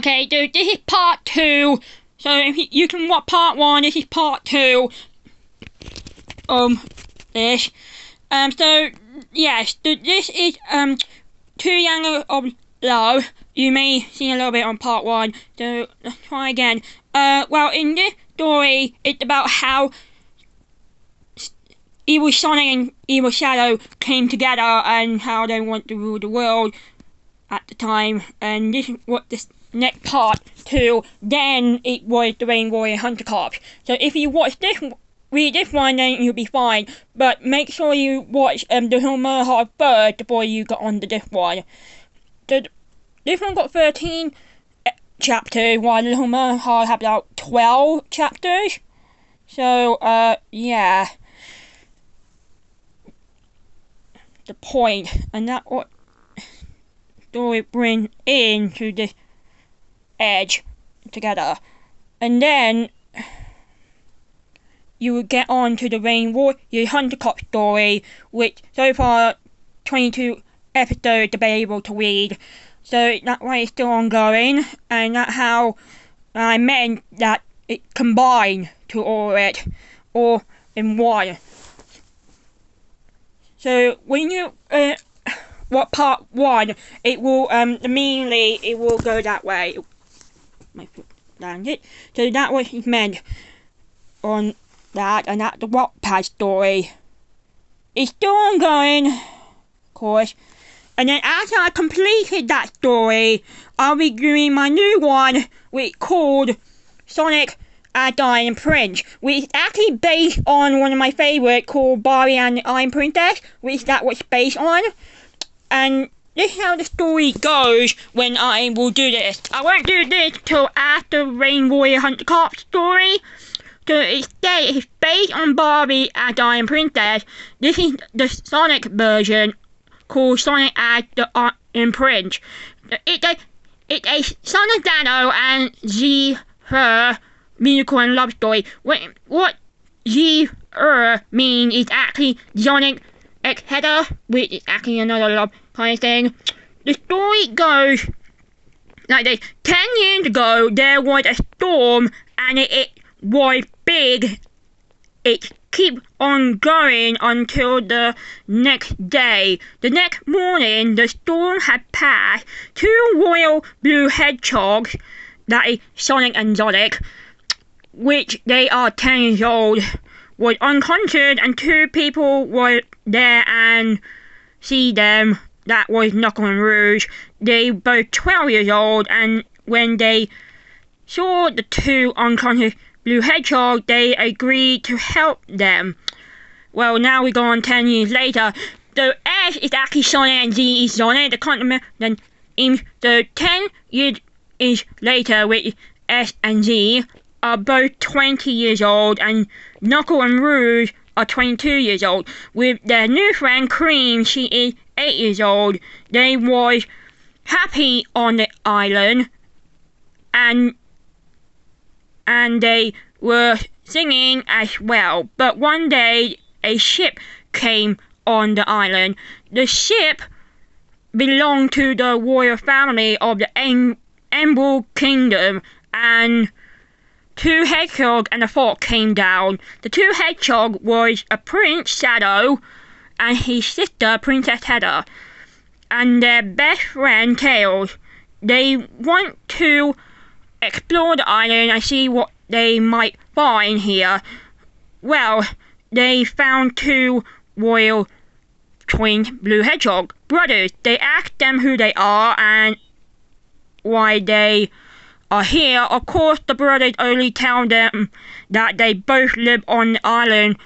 Okay, so this is part 2. So if you can watch part 1, this is part 2. This. So yes, this is 2 Young of Love. You may see a little bit on part 1. So let's try again. Well, in this story, it's about how Evil Sonic and Evil Shadow came together and how they want to rule the world at the time. And this is what this next part 2. Then it was the Rain Warrior Hunter Corps. So if you watch this, read this one, then you'll be fine. But make sure you watch the Little Mermaid first before you get on to this one. This one got 13 chapters, while the Little Mermaid had about 12 chapters. So yeah. The point, and that's what story brings into this edge together. And then you will get on to the Rain Warrior Hunter Corps story, which so far 22 episodes to be able to read. So that's why it's still ongoing, and that's how I meant that it combined to all it, all in one. So when you what part 1, it will immediately it will go that way. My foot landed. So that was meant on that, and that's the Wattpad story. It's still ongoing, of course. And then after I completed that story, I'll be doing my new one, which called Sonic and the Iron Prince, which is actually based on one of my favourites called Barbie and the Iron Princess, which that was based on. And this is how the story goes when I will do this. I won't do this till after Rain Warrior Hunter Corps story. So it's based on Barbie and the Iron Princess. This is the Sonic version called Sonic and the Iron Prince. It's a Sonic Dano and her musical and love story. What means is actually Sonic X Header, which is actually another love kind of thing. The story goes like this. 10 years ago, there was a storm, and it was big. It kept on going until the next day. The next morning, the storm had passed. 2 royal blue hedgehogs, that is Sonic and Sonic, which they are 10 years old, was unconscious, and 2 people were there and see them. That was Knuckles and Rouge. They were both 12 years old, and when they saw the 2 unconscious blue hedgehogs, they agreed to help them. Well, now we go on 10 years later. The S is actually Sonic and Z is Sonic. The continent, then in the 10 years later, with S and Z are both 20 years old, and Knuckles and Rouge are 22 years old. With their new friend Cream, she is 8 years old. They was happy on the island, and they were singing as well. But one day, a ship came on the island. The ship belonged to the royal family of the Emerald Kingdom, and 2 hedgehogs and a fox came down. The 2 hedgehogs was a Prince Shadow and his sister Princess Heather, and their best friend Tails. They want to explore the island and see what they might find here. Well, they found 2 royal twin blue hedgehog brothers. They asked them who they are and why they are here. Of course, the brothers only tell them that they both lived on the island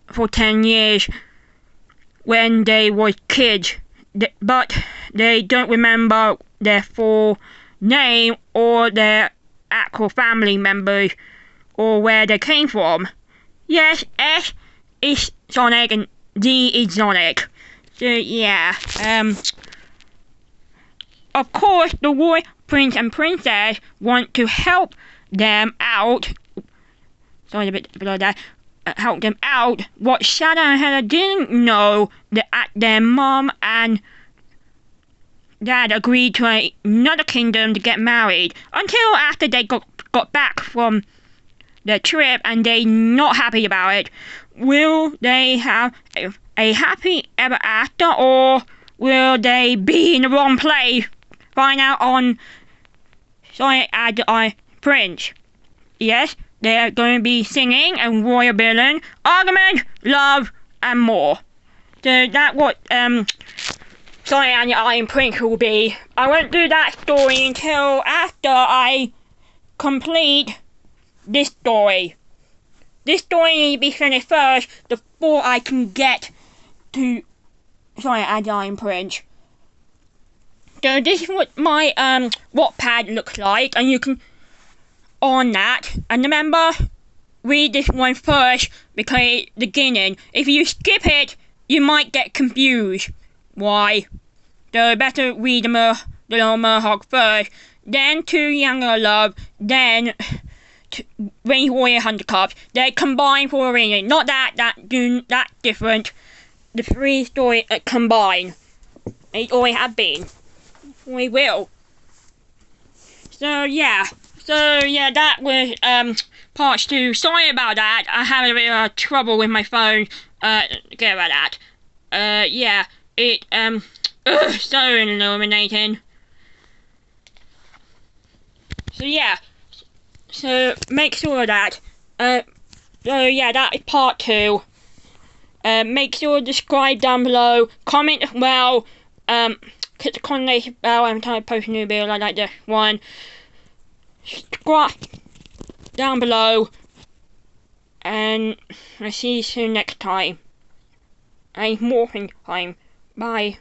for 10 years when they were kids, but they don't remember their full name or their actual family members or where they came from. Yes, S is Sonic and Z is Sonic. So yeah, of course the royal prince and princess want to help them out. Sorry, a bit below that. Help them out. What Shadow and Heather didn't know that their mom and dad agreed to another kingdom to get married until after they got back from the trip and they not happy about it. Will they have a happy ever after, or will they be in the wrong place? Find out on Sonic and the Prince. Yes, they're going to be singing and royal villain, argument, love, and more. So that's what Sonic and the Iron Prince will be. I won't do that story until after I complete this story. This story needs to be finished first before I can get to Sonic and the Iron Prince. So this is what my Wattpad looks like, and you can on that. And remember, read this one first because it's the beginning. If you skip it, you might get confused. Why? So better read the Little Merhawk first, then To Younger Love, then Rain Warrior Hunter Cups. They combine for a reason. Not that different. The three stories combine. It always have been. We will. So yeah, that was part 2. Sorry about that. I had a bit of trouble with my phone. Get about that. Yeah, it so illuminating. So yeah, so make sure that so yeah, that is part 2. Make sure to subscribe down below, comment as well, click the notification bell every time I post a new video like this one. Subscribe down below, and I'll see you soon next time. And morphing time. Bye.